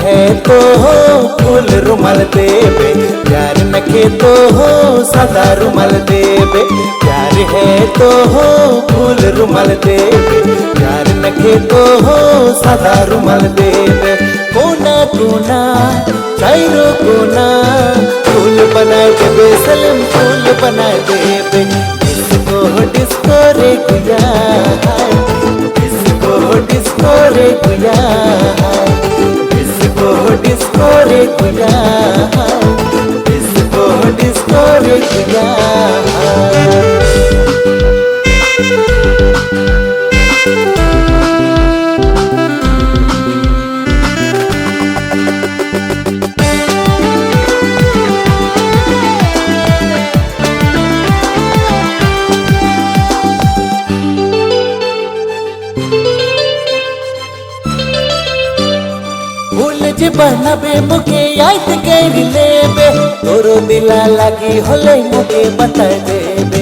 है तो हो फूल रुमाल देवे, प्यार नखे तो हो सादा रुमाल देवे। प्यार है तो हो फूल रुमाल देवे, प्यार नखे तो हो सादा रुमाल देवे। कोना कोना चाइरो कोना फूल बनाए देवे, सलम फूल बनाए देवे। डिस्को डिस्को रे गुया, डिस्को डिस्को रे गुया, डिस्को डिस्को रे गुया, डिस्को डिस्को रे गुया। बनाबे मुके याद कर लेबे, तोरो दिला लगी होले मुके बता देबे।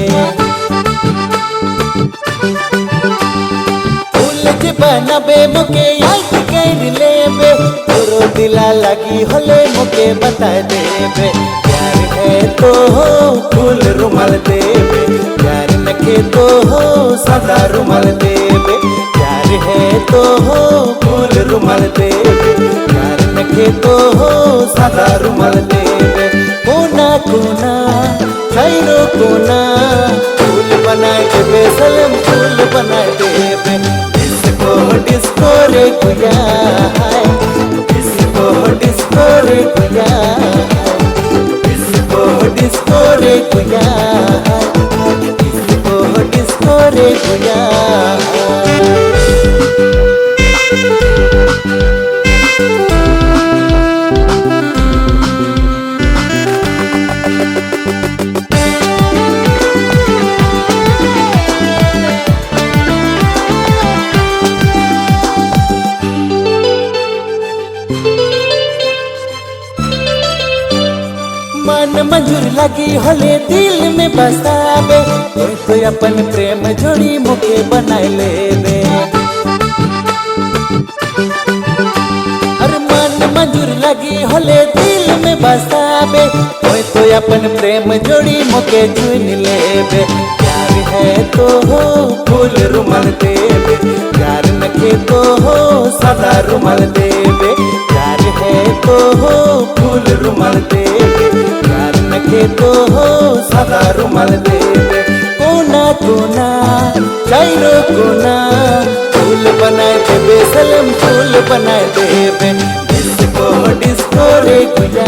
फूल जे बनाबे मुके याद कर लेबे, तोरो दिला लगी होले मुके बता देबे। प्यार है तो हो फूल रुमाल देबे, प्यार नखे तो हो सादा रुमाल देबे। प्यार है तो हो फूल रुमाल देबे, प्यार नखे तो हो सादा रुमाल देवे। कोना कोना चाइरो कोना फूल बनाए देवे, सलम फूल बनाए देवे। डिस्को डिस्को रे गुया, डिस्को डिस्को रे गुया, डिस्को डिस्को रे गुया, डिस्को डिस्को रे गुया। मन मंजूर लगी होले दिल में बसावे, कोई तो अपन प्रेम जोड़ी मुके बनाए लेवे। अरे मन मंजूर लगी होले दिल में बसावे, कोई तो अपन प्रेम जोड़ी मुके चुन लेवे। प्यार है तो हो फूल रुमाल देवे, प्यार नखे तो हो सादा रुमाल देवे। प्यार है तो हो फूल रुमाल देवे, प्यार नखे तो हो सादा रुमाल देवे। कोना कोना चाइरो कोना फूल बनाए देवे, सलम फूल बनाए देवे। डिस्को डिस्को रे गुया,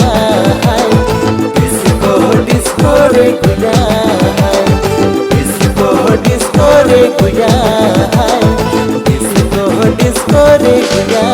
डिस्को डिस्को रे गुया, डिस्को डिस्को रे गुया, डिस्को डिस्को रे गुया।